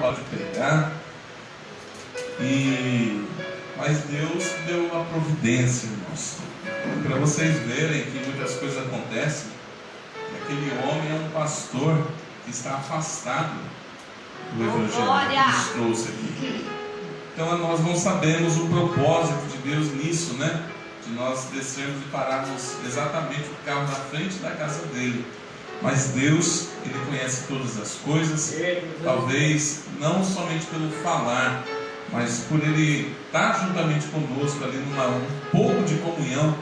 pode pegar. Mas Deus deu uma providência, irmãos, para vocês verem que muitas coisas acontecem. Aquele homem é um pastor que está afastado do Evangelho que nos trouxe aqui. Então nós não sabemos o propósito de Deus nisso, né? De nós descermos e pararmos exatamente o carro na frente da casa dele. Mas Deus, Ele conhece todas as coisas, talvez não somente pelo falar, mas por Ele estar juntamente conosco ali um pouco de comunhão.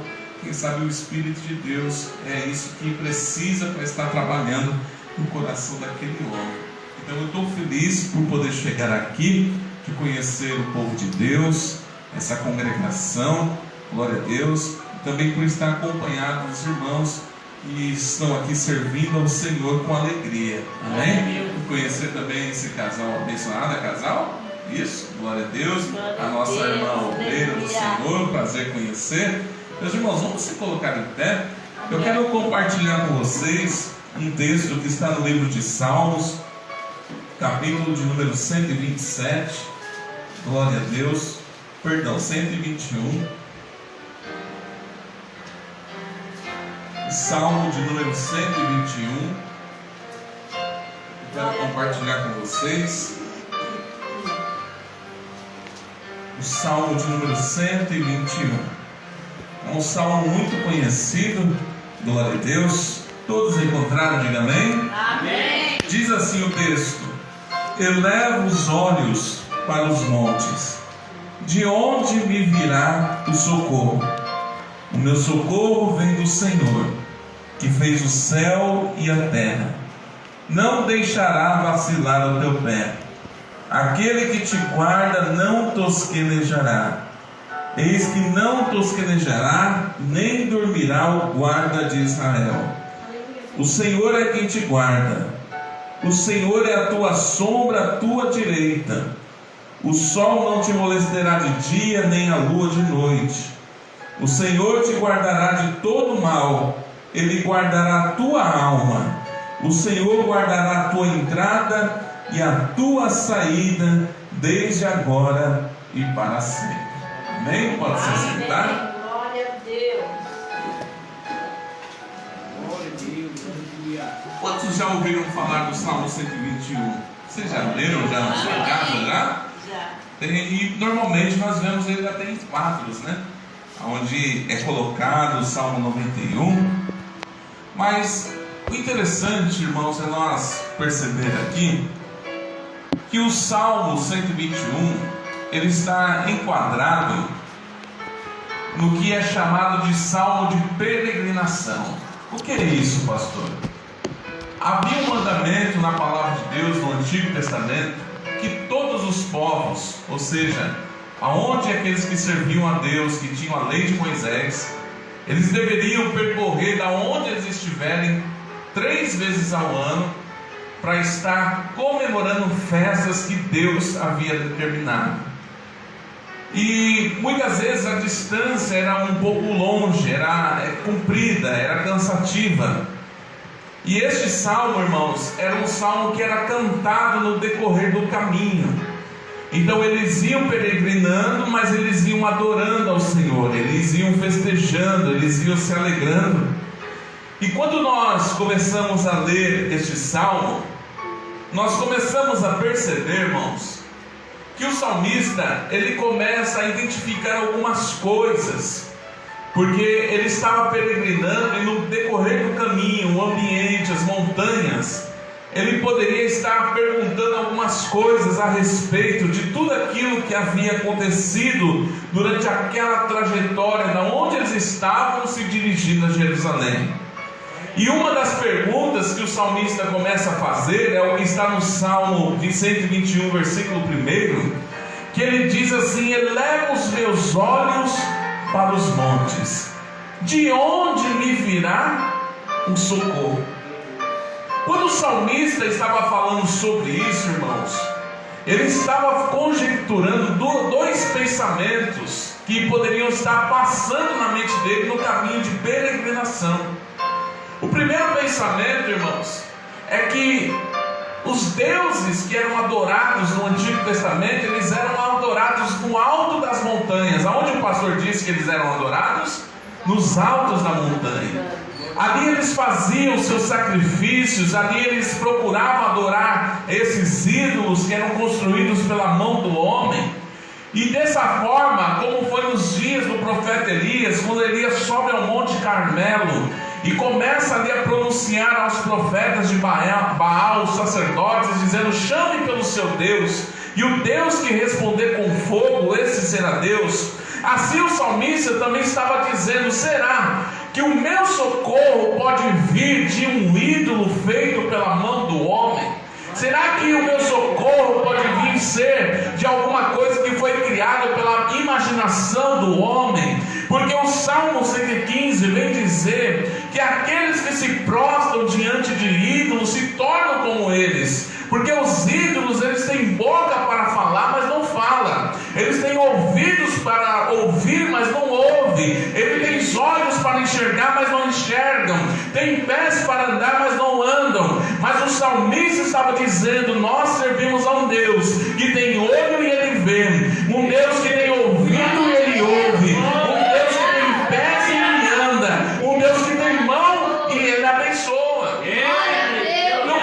Quem sabe o Espírito de Deus é isso que precisa para estar trabalhando no coração daquele homem. Então eu estou feliz por poder chegar aqui, de conhecer o povo de Deus, essa congregação, glória a Deus, e também por estar acompanhado dos irmãos que estão aqui servindo ao Senhor com alegria. Amém? E conhecer também esse casal abençoado, casal? Isso, glória a Deus. A nossa irmã obreira do Senhor, prazer conhecer. Meus irmãos, vamos se colocar em pé. Eu quero compartilhar com vocês um texto que está no livro de Salmos, capítulo de número 127. Glória a Deus. Perdão, 121. Salmo de número 121. Eu quero compartilhar com vocês o Salmo de número 121. É um salmo muito conhecido, glória a Deus. Todos encontraram, diga amém? Amém. Diz assim o texto: elevo os olhos para os montes, de onde me virá o socorro? O meu socorro vem do Senhor, que fez o céu e a terra. Não deixará vacilar o teu pé. Aquele que te guarda não tosquenejará. Eis que não tosquenejará, nem dormirá o guarda de Israel. O Senhor é quem te guarda. O Senhor é a tua sombra à tua direita. O sol não te molestará de dia, nem a lua de noite. O Senhor te guardará de todo mal. Ele guardará a tua alma. O Senhor guardará a tua entrada e a tua saída, desde agora e para sempre. Amém? Pode se sentar. Glória a Deus. Glória a Deus. Quantos já ouviram falar do Salmo 121? Vocês já leram já na sua casa? Já? E normalmente nós vemos ele até em quadros, né? Onde é colocado o Salmo 91. Mas o interessante, irmãos, é nós perceber aqui que o Salmo 121 ele está enquadrado no que é chamado de Salmo de peregrinação. O que é isso, pastor? Havia um mandamento na palavra de Deus no Antigo Testamento que todos os povos, ou seja, aonde aqueles que serviam a Deus, que tinham a lei de Moisés, eles deveriam percorrer da onde eles estiverem 3 vezes ao ano para estar comemorando festas que Deus havia determinado. E muitas vezes a distância era um pouco longe, era comprida, era cansativa. E este salmo, irmãos, era um salmo que era cantado no decorrer do caminho. Então eles iam peregrinando, mas eles iam adorando ao Senhor, eles iam festejando, eles iam se alegrando. E quando nós começamos a ler este salmo, nós começamos a perceber, irmãos, que o salmista, ele começa a identificar algumas coisas, porque ele estava peregrinando e no decorrer do caminho, o ambiente, as montanhas, ele poderia estar perguntando algumas coisas a respeito de tudo aquilo que havia acontecido durante aquela trajetória, da onde eles estavam se dirigindo a Jerusalém. E uma das perguntas que o salmista começa a fazer é o que está no Salmo de 121, versículo 1, que ele diz assim: eleva os meus olhos para os montes, de onde me virá o socorro? Quando o salmista estava falando sobre isso, irmãos, ele estava conjecturando 2 pensamentos que poderiam estar passando na mente dele no caminho de peregrinação. O primeiro pensamento, irmãos, é que Os deuses que eram adorados no Antigo Testamento, eles eram adorados no alto das montanhas. Aonde o pastor disse que eles eram adorados? Nos altos da montanha. Ali eles faziam seus sacrifícios, ali eles procuravam adorar esses ídolos que eram construídos pela mão do homem. E dessa forma, como foi nos dias do profeta Elias, quando Elias sobe ao Monte Carmelo e começa ali a pronunciar aos profetas de Baal, os sacerdotes, dizendo: chame pelo seu Deus, e o Deus que responder com fogo, esse será Deus. Assim o salmista também estava dizendo: será que o meu socorro pode vir de um ídolo feito pela mão do homem? Será que o meu socorro pode vir ser de alguma coisa que foi criada pela imaginação do homem? Porque o Salmo 115 vem dizer que aqueles que se prostram diante de ídolos se tornam como eles. Porque os ídolos, eles têm boca para falar, mas não falam. Eles têm ouvidos para ouvir, mas não ouvem. Eles têm olhos para enxergar, mas não enxergam. Têm pés para andar, mas não andam. Mas o salmista estava dizendo: nós servimos a um Deus que tem olho e ele vê. Um Deus que tem ouvido e ele ouve. Um Deus que tem pés e ele anda. Um Deus que tem mão e ele abençoa.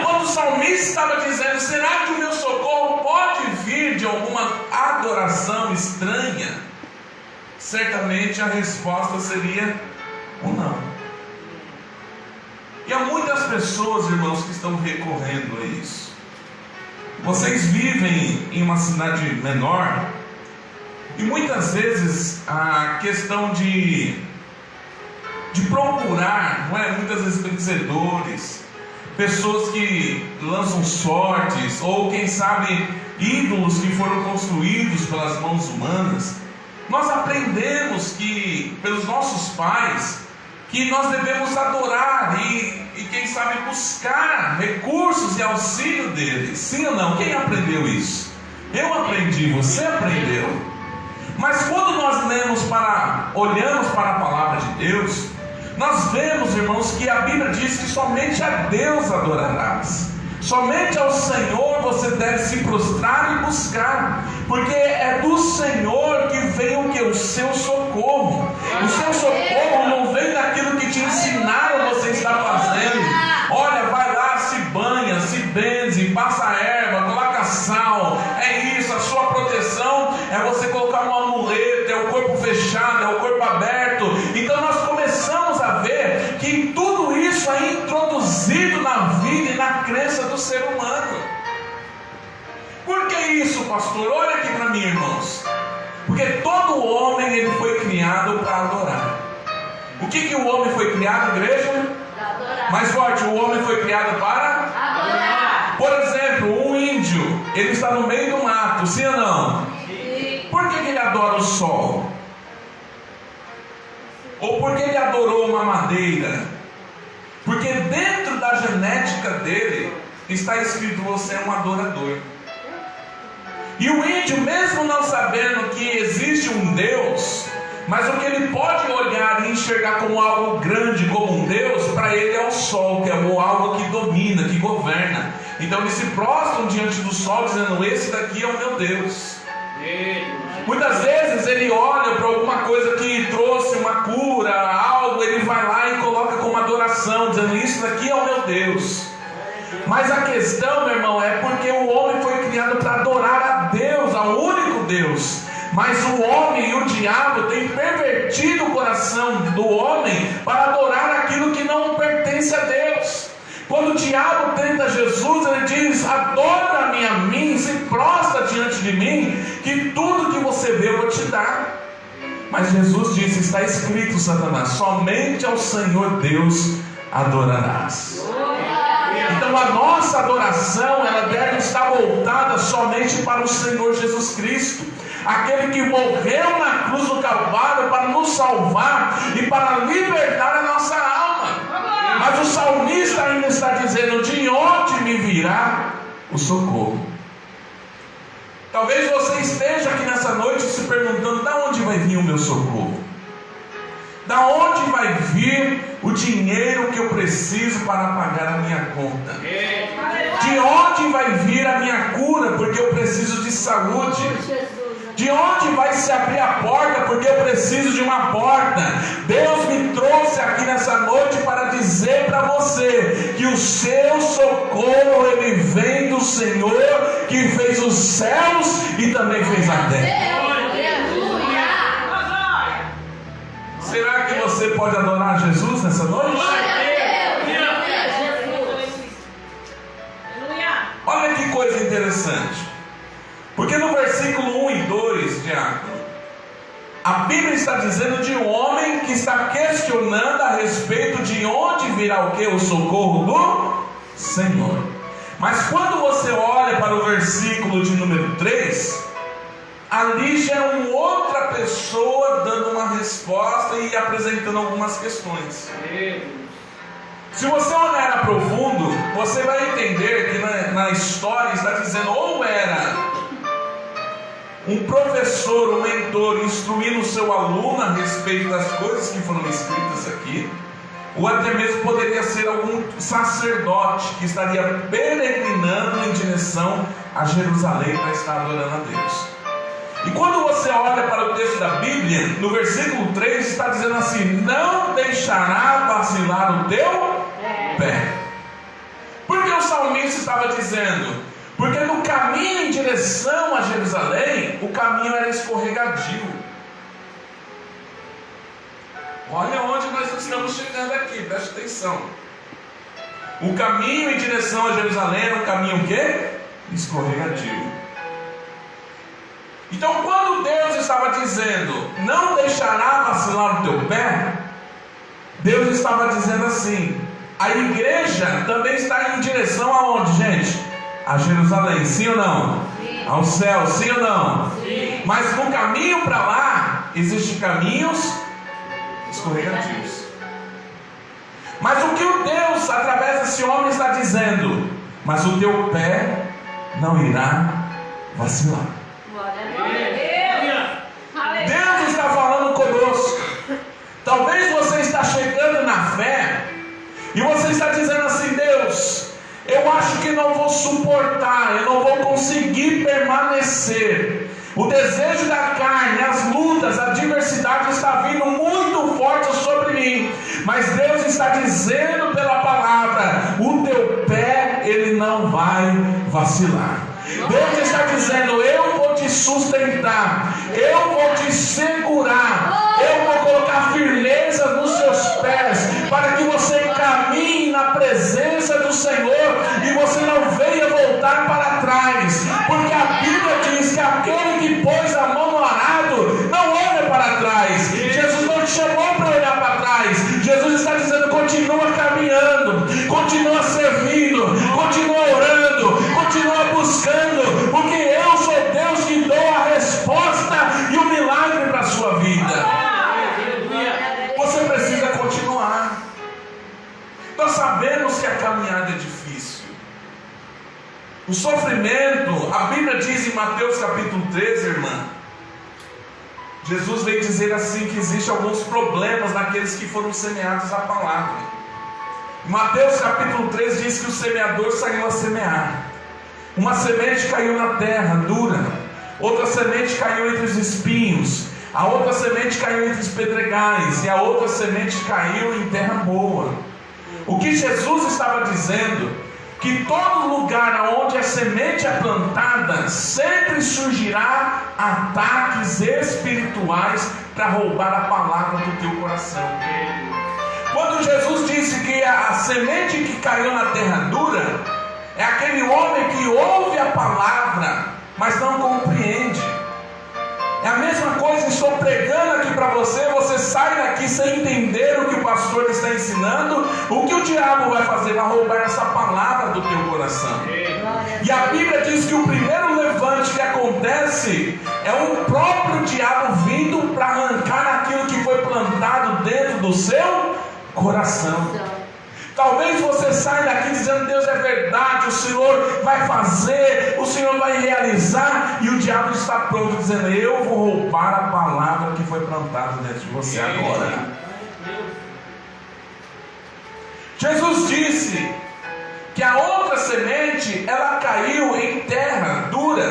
Quando o salmista estava dizendo: será que o meu socorro pode vir de alguma adoração estranha? Certamente a resposta seria um não. E há muitas pessoas, irmãos, que estão recorrendo a isso. Vocês vivem em uma cidade menor e muitas vezes a questão de procurar, não é? Muitas vezes benzedores, pessoas que lançam sortes, ou quem sabe ídolos que foram construídos pelas mãos humanas. Nós aprendemos que, pelos nossos pais, que nós devemos adorar e quem sabe buscar recursos e auxílio deles. Sim ou não? Quem aprendeu isso? Eu aprendi, você aprendeu. Mas quando nós olhamos para a palavra de Deus, nós vemos, irmãos, que a Bíblia diz que somente a Deus adorarás. Somente ao Senhor você deve se prostrar e buscar, porque é do Senhor que vem o que? O seu socorro. O seu socorro não vem daquilo que te ensinaram você está fazendo. Olha, vai lá, se banha, se benze, passa erva, coloca sal. É isso, a sua proteção é você colocar um amuleto, é o corpo fechado, é o corpo aberto. Então nós começamos a ver que tudo isso é introduzido na vida e na crença do ser humano. Por que isso, pastor? Olha aqui para mim, irmãos. Porque todo homem ele foi criado para adorar. O que o homem foi criado, igreja? Adorar. Mais forte, o homem foi criado para adorar. Por exemplo, um índio, ele está no meio do mato, sim ou não? Sim. Por que ele adora o sol? Ou por que ele adorou uma madeira? Porque dentro da genética dele está escrito: você é um adorador. E o índio, mesmo não sabendo que existe um Deus, mas o que ele pode olhar e enxergar como algo grande, como um Deus, para ele é o sol, que é algo que domina, que governa. Então eles se prostram diante do sol dizendo: esse daqui é o meu Deus. Muitas vezes ele olha para alguma coisa que trouxe uma cura, algo, ele vai lá e coloca como adoração, dizendo: isso daqui é o meu Deus. Mas a questão, meu irmão, é porque o homem foi criado para adorar a Deus, ao único Deus. Mas o homem e o diabo têm pervertido o coração do homem para adorar aquilo que não pertence a Deus. Quando o diabo tenta Jesus, ele diz: adora-me a mim, se prostra diante de mim, que tudo que você vê eu vou te dar. Mas Jesus disse: está escrito, Satanás, somente ao Senhor Deus adorarás. Então a nossa adoração, ela deve estar voltada somente para o Senhor Jesus Cristo, aquele que morreu na cruz do Calvário para nos salvar e para libertar a nossa alma. Mas o salmista ainda está dizendo: de onde me virá o socorro? Talvez você esteja aqui nessa noite se perguntando: de onde vai vir o meu socorro? Da onde vai vir o dinheiro que eu preciso para pagar a minha conta? De De onde vai vir a minha cura? Porque eu preciso de saúde. De onde vai se abrir a porta? Porque eu preciso de uma porta. Deus me trouxe aqui nessa noite para dizer para você que o seu socorro, ele vem do Senhor, que fez os céus e também fez a terra. Será que você pode adorar Jesus nessa noite? Olha que coisa interessante. Porque no versículo 1 e 2, diácono, a Bíblia está dizendo de um homem que está questionando a respeito de onde virá o que? O socorro do Senhor. Mas quando você olha para o versículo de número 3, ali já é uma outra pessoa dando uma resposta e apresentando algumas questões. Se você olhar a profundo, você vai entender que na história está dizendo ou era um professor, um mentor instruindo o seu aluno a respeito das coisas que foram escritas aqui, ou até mesmo poderia ser algum sacerdote que estaria peregrinando em direção a Jerusalém para estar adorando a Deus. E quando você olha para o texto da Bíblia, no versículo 3 está dizendo assim: não deixará vacilar o teu pé. Por que o salmista estava dizendo? Porque no caminho em direção a Jerusalém, o caminho era escorregadio. Olha onde nós estamos chegando aqui, preste atenção. O caminho em direção a Jerusalém era um caminho o quê? Escorregadio. Então quando Deus estava dizendo, não deixará vacilar o teu pé, Deus estava dizendo assim, a igreja também está em direção aonde, gente? A Jerusalém, sim ou não? Sim. Ao céu, sim ou não? Sim. Mas no caminho para lá, existem caminhos escorregadios. Mas o que o Deus, através desse homem, está dizendo? Mas o teu pé não irá vacilar. Deus está falando conosco. Talvez você está chegando na fé e você está dizendo assim: Deus, eu acho que não vou suportar, eu não vou conseguir permanecer. O desejo da carne, as lutas, a adversidade está vindo muito forte sobre mim. Mas Deus está dizendo pela palavra: o teu pé, ele não vai vacilar. Deus está dizendo: eu vou te sustentar, eu vou te segurar, eu vou colocar firmeza nos seus pés, para que você caminhe na presença do Senhor e você não venha voltar para trás, porque a Bíblia diz que aquele que pôs a mão no arado não olha para trás. Jesus não te chamou para olhar para trás. Jesus está dizendo: continua caminhando, continua servindo, continua orando, continua buscando, porque eu sou Deus que dou a resposta e o milagre para a sua vida. Você precisa continuar. Nós sabemos que a caminhada é difícil. O sofrimento, a Bíblia diz em Mateus capítulo 13, irmã, Jesus veio dizer assim que existem alguns problemas naqueles que foram semeados à palavra. Em Mateus capítulo 13 diz que o semeador saiu a semear. Uma semente caiu na terra dura, outra semente caiu entre os espinhos, a outra semente caiu entre os pedregais, e a outra semente caiu em terra boa. O que Jesus estava dizendo? Que todo lugar onde a semente é plantada, sempre surgirá ataques espirituais para roubar a palavra do teu coração. Quando Jesus disse que a semente que caiu na terra dura é aquele homem que ouve a palavra, mas não compreende. É a mesma coisa, estou pregando aqui para você, você sai daqui sem entender o que o pastor está ensinando. O que o diabo vai fazer? Vai roubar essa palavra do teu coração. E a Bíblia diz que o primeiro levante que acontece é o próprio diabo vindo para arrancar aquilo que foi plantado dentro do seu coração. Talvez você saia daqui dizendo: Deus é verdade, o Senhor vai fazer, o Senhor vai realizar, e o diabo está pronto dizendo: eu vou roubar a palavra que foi plantada dentro de você agora. Jesus disse que a outra semente, ela caiu em terra dura.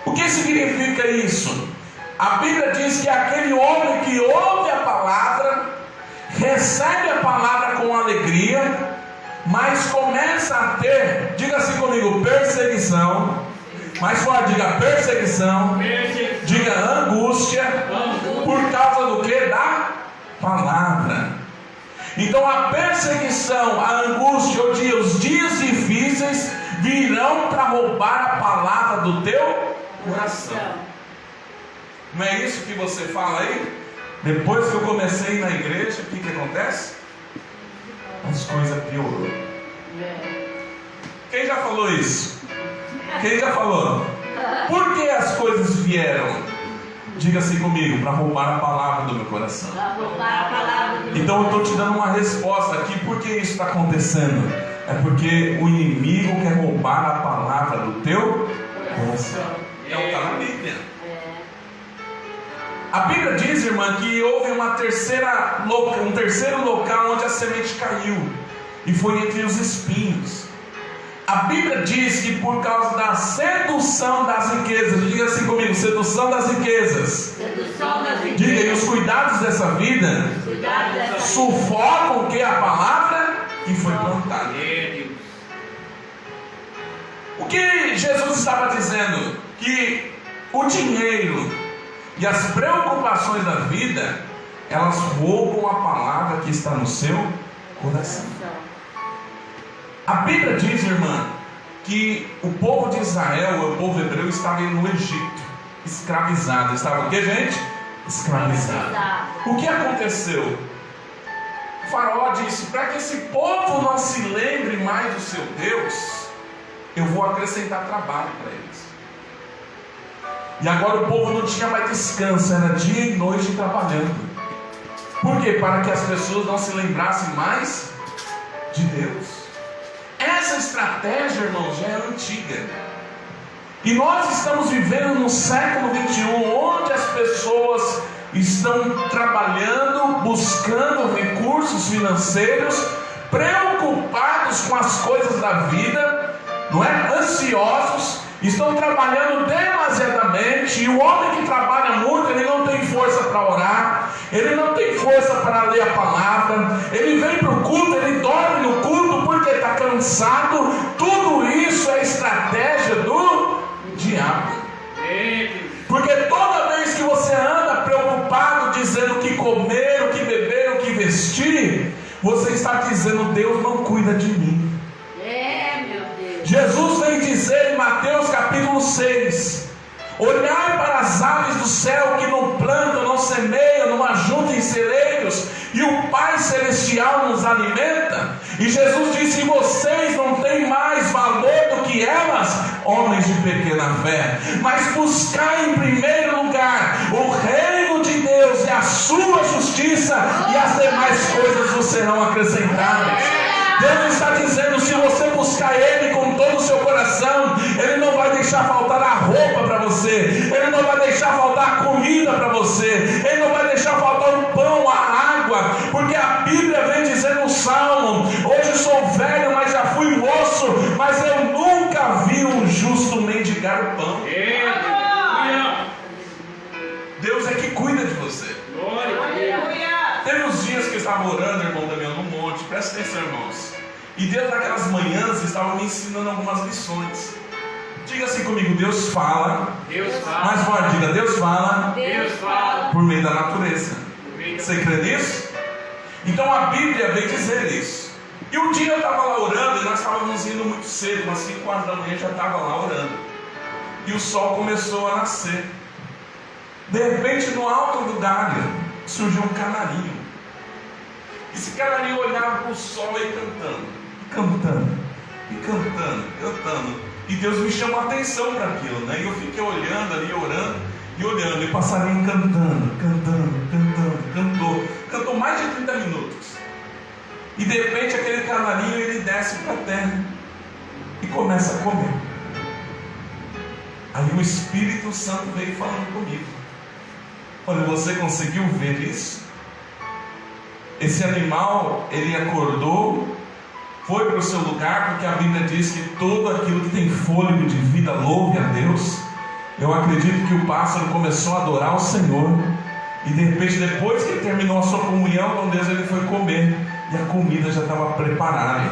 O que significa isso? A Bíblia diz que aquele homem que ouve a palavra, recebe a palavra com alegria, mas começa a ter, diga assim comigo, perseguição. Mais forte, diga perseguição. Diga angústia. Por causa do que? Da palavra. Então a perseguição, a angústia, os dias difíceis virão para roubar a palavra do teu coração. Não é isso que você fala aí? Depois que eu comecei na igreja, o que acontece? As coisas piorou. Quem já falou isso? Quem já falou? Por que as coisas vieram? Diga assim comigo, para roubar a palavra do meu coração. Então eu estou te dando uma resposta aqui. Por que isso está acontecendo? É porque o inimigo quer roubar a palavra do teu coração. É o que está na Bíblia. A Bíblia diz, irmã, que houve um terceiro local onde a semente caiu, e foi entre os espinhos. A Bíblia diz que por causa da sedução das riquezas, diga assim comigo, sedução das riquezas. Diga, e os cuidados dessa vida sufocam o que? A palavra que foi plantada. O que Jesus estava dizendo? Que o dinheiro e as preocupações da vida, elas roubam a palavra que está no seu coração. A Bíblia diz, irmã, que o povo de Israel, o povo hebreu, estava no Egito, escravizado. Estava o que, gente? Escravizado. O que aconteceu? O faraó disse: para que esse povo não se lembre mais do seu Deus, eu vou acrescentar trabalho para eles. E agora o povo não tinha mais descanso, era dia e noite trabalhando. Por quê? Para que as pessoas não se lembrassem mais de Deus. Essa estratégia, irmãos, já é antiga. E nós estamos vivendo no século 21, onde as pessoas estão trabalhando, buscando recursos financeiros, preocupados com as coisas da vida, não é? Ansiosos, estão trabalhando demasiadamente. E o homem que trabalha muito, ele não tem força para orar, ele não tem força para ler a palavra, ele vem para o culto, ele dorme no culto porque está cansado. Tudo isso é estratégia do diabo. Porque toda vez que você anda preocupado, dizendo o que comer, o que beber, o que vestir, você está dizendo: Deus não cuida de mim. Jesus vem dizer em Mateus capítulo 6: olhai para as aves do céu, que não plantam, não semeiam, não ajuntam em celeiros, e o Pai Celestial nos alimenta. E Jesus disse: e vocês não têm mais valor do que elas, homens de pequena fé. Mas buscai em primeiro lugar o reino de Deus e a sua justiça, e as demais coisas vos serão acrescentadas. Deus está dizendo: se você buscar Ele com todo o seu coração, Ele não vai deixar faltar a roupa para você, Ele não vai deixar faltar a comida para você, Ele não vai deixar faltar o pão, a água. Porque a Bíblia vem dizer no Salmo: hoje sou velho, mas já fui moço, mas eu nunca vi um justo mendigar o pão. Deus é que cuida de você. Teve uns dias que eu estava orando, irmão Damião, no monte. Presta atenção, irmãos. E Deus naquelas manhãs estava me ensinando algumas lições. Diga assim comigo: Deus fala. Deus fala. Mais forte, diga: Deus fala. Deus fala. Por meio da natureza. Você crê nisso? Então a Bíblia vem dizer isso. E um dia eu estava lá orando, e nós estávamos indo muito cedo, umas 5 horas da manhã, já estava lá orando. E o sol começou a nascer. De repente, no alto do galho, surgiu um canarinho. Esse canarinho olhava para o sol e cantando. E Deus me chamou a atenção para aquilo, né? E eu fiquei olhando ali, orando e olhando. E o passarinho cantou mais de 30 minutos. E de repente aquele canarinho, ele desce para a terra e começa a comer. Aí o Espírito Santo veio falando comigo: olha, você conseguiu ver isso? Esse animal, ele acordou, foi para o seu lugar, porque a Bíblia diz que todo aquilo que tem fôlego de vida louve a Deus. Eu acredito que o pássaro começou a adorar o Senhor, e de repente, depois que ele terminou a sua comunhão com Deus, ele foi comer, e a comida já estava preparada.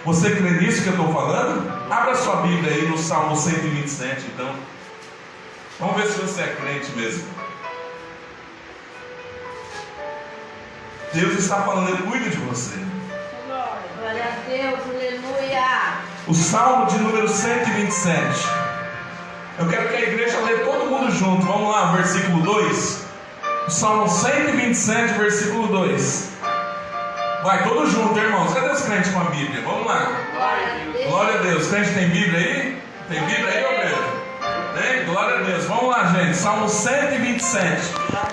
Você crê nisso que eu estou falando? Abra sua Bíblia aí no Salmo 127, então. Vamos ver se você é crente mesmo. Deus está falando, Ele cuida de você. Glória a Deus, aleluia. O Salmo de número 127. Eu quero que a igreja lê todo mundo junto. Vamos lá, versículo 2. O Salmo 127, versículo 2. Vai, todos juntos, irmãos. Cadê os crentes com a Bíblia? Vamos lá. Glória a Deus. Crente tem Bíblia aí? Tem Bíblia aí, ô Pedro? Tem? Glória a Deus. Vamos lá, gente. Salmo 127.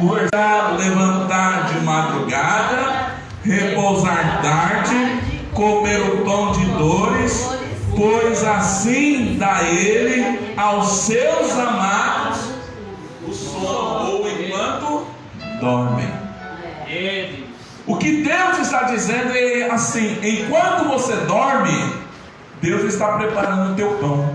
O versículo: levantar de madrugada, repousar tarde, comer o pão de dores, pois assim dá ele aos seus amados o sono, ou enquanto dormem. O que Deus está dizendo é assim: enquanto você dorme, Deus está preparando o teu pão.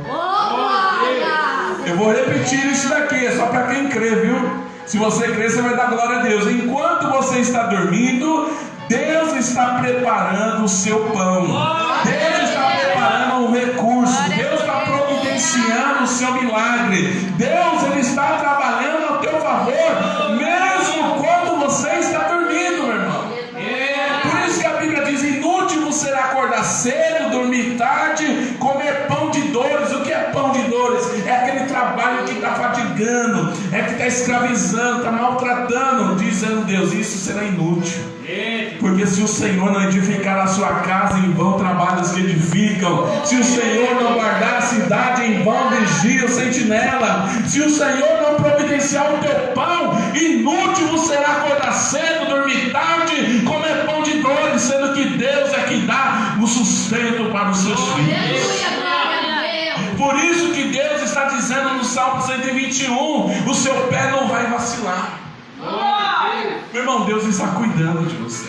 Eu vou repetir isso daqui, é só para quem crê, viu? Se você crê, você vai dar glória a Deus. Enquanto você está dormindo, Deus está preparando o seu pão. Deus está preparando um recurso. Deus está providenciando o seu milagre. Deus, Ele está trabalhando ao teu favor, mesmo quando você está dormindo, meu irmão. Por isso que a Bíblia diz: inútil será acordar cedo, dormir tarde, comer pão de dores. O que é pão de dores? É aquele trabalho que está fatigando, é que está escravizando, está maltratando. Dizendo Deus: isso será inútil. Porque se o Senhor não edificar a sua casa, em vão trabalham os que edificam. Se o Senhor não guardar a cidade, em vão vigia o sentinela. Se o Senhor não providenciar o teu pão, inútil será acordar cedo, dormir tarde, comer pão de dores, sendo que Deus é que dá o sustento para os seus filhos. Por isso que Deus está dizendo no Salmo 121: o seu pé não vai vacilar. Meu irmão, Deus está cuidando de você.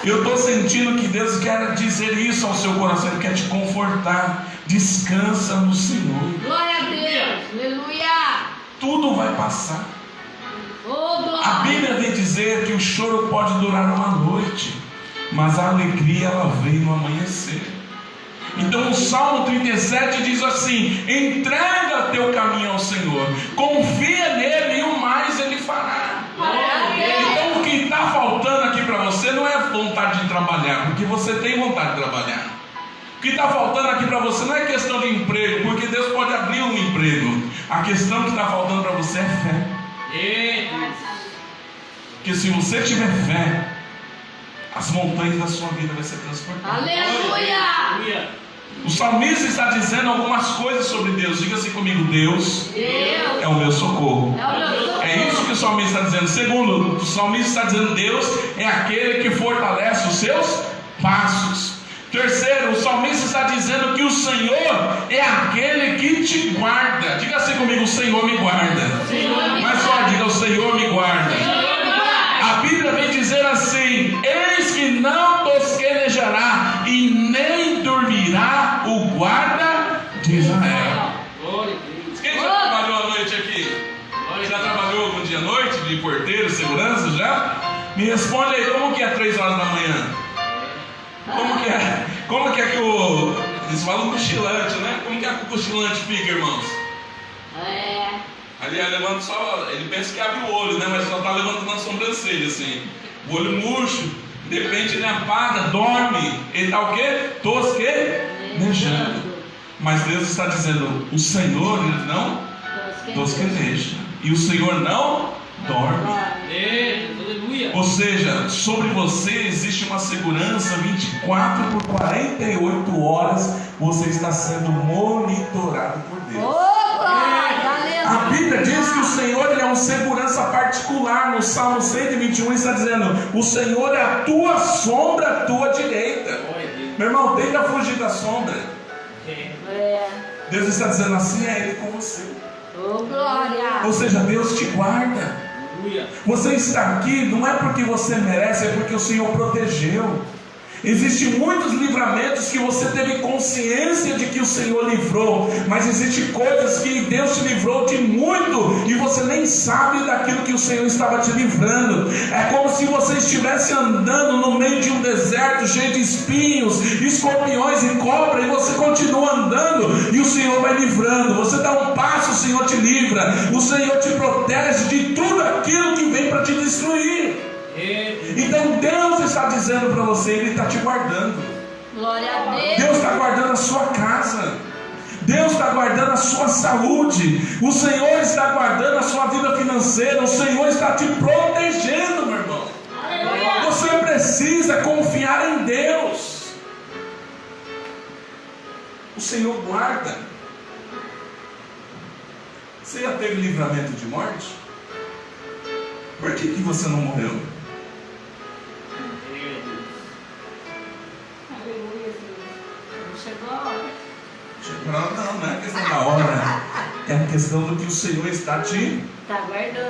Eu estou sentindo que Deus quer dizer isso ao seu coração. Ele quer te confortar. Descansa no Senhor. Glória a Deus, aleluia. Tudo vai passar. A Bíblia vem dizer que o choro pode durar uma noite, mas a alegria ela vem no amanhecer. Então o Salmo 37 diz assim: entrega teu caminho ao Senhor, confia nele e o mais ele fará. Então o que está faltando aqui para você não é vontade de trabalhar, porque você tem vontade de trabalhar. O que está faltando aqui para você não é questão de emprego, porque Deus pode abrir um emprego. A questão que está faltando para você é fé. Porque se você tiver fé, as montanhas da sua vida vão ser transportadas. Aleluia. O salmista está dizendo algumas coisas sobre Deus. Diga assim comigo: Deus é o meu socorro. É isso que o salmista está dizendo. Segundo, o salmista está dizendo: Deus é aquele que fortalece os seus passos. Terceiro, o salmista está dizendo que o Senhor é aquele que te guarda. Diga assim comigo: o Senhor me guarda. Mais forte, diga: o Senhor me guarda. A Bíblia vem dizer assim: eis que não tosquenejará e nem dormirá o guarda de Israel. Quem já trabalhou à noite aqui? Já trabalhou algum dia à noite de porteiro, segurança já? Me responde aí, como que é 3 horas da manhã? Como que é que eles falam cochilante, né? Como que é que o cochilante fica, irmãos? Ali levanta só, ele pensa que abre o olho, né? Mas só está levantando a sobrancelha assim. O olho murcho, de repente ele apaga, dorme. Ele está o quê? Tosquenejando. Mas Deus está dizendo: o Senhor, Ele não tosqueneja. E o Senhor não dorme. Ou seja, sobre você existe uma segurança 24 por 48 horas. Você está sendo monitorado por Deus. A Bíblia diz que o Senhor ele é um segurança particular. No Salmo 121 está dizendo: o Senhor é a tua sombra, a tua direita. Meu irmão, tenta fugir da sombra. Deus está dizendo: assim é Ele com você. Ou seja, Deus te guarda. Você está aqui não é porque você merece, é porque o Senhor protegeu. Existem muitos livramentos que você teve consciência de que o Senhor livrou, mas existem coisas que Deus te livrou de muito e você nem sabe daquilo que o Senhor estava te livrando. É como se você estivesse andando no meio de um deserto cheio de espinhos, escorpiões e cobra, e você continua andando e o Senhor vai livrando. Você dá um passo, o Senhor te livra, o Senhor te protege de tudo aquilo que vem para te destruir. Então Deus está dizendo para você, Ele está te guardando. Glória a Deus. Deus está guardando a sua casa, Deus está guardando a sua saúde, o Senhor está guardando a sua vida financeira, o Senhor está te protegendo, meu irmão. Você precisa confiar em Deus. O Senhor guarda. Você já teve livramento de morte? Por que você não morreu? Chegou a hora. Não é questão da hora, é a questão do que o Senhor está te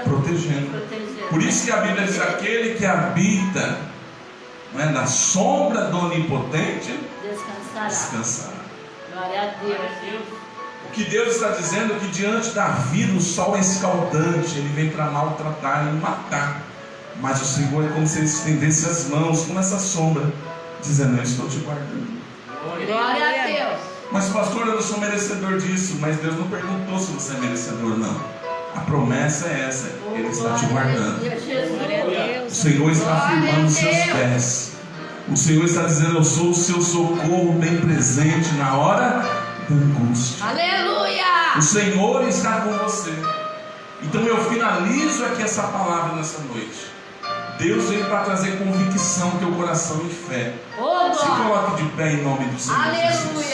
protegendo. Por isso que a Bíblia diz: aquele que habita, não é, na sombra do Onipotente descansará. Glória a Deus. O que Deus está dizendo é que diante da vida o sol é escaldante, ele vem para maltratar e matar, mas o Senhor é como se ele estendesse as mãos com essa sombra, dizendo: eu estou te guardando. Glória a Deus. Mas pastor, eu não sou merecedor disso. Mas Deus não perguntou se você é merecedor, não. A promessa é essa: Ele está te guardando. O Senhor está firmando os seus pés. O Senhor está dizendo: eu sou o seu socorro bem presente na hora da angústia. Aleluia! O Senhor está com você. Então eu finalizo aqui essa palavra nessa noite. Deus veio para trazer convicção ao teu coração e fé. Se coloque de pé em nome do Senhor Jesus.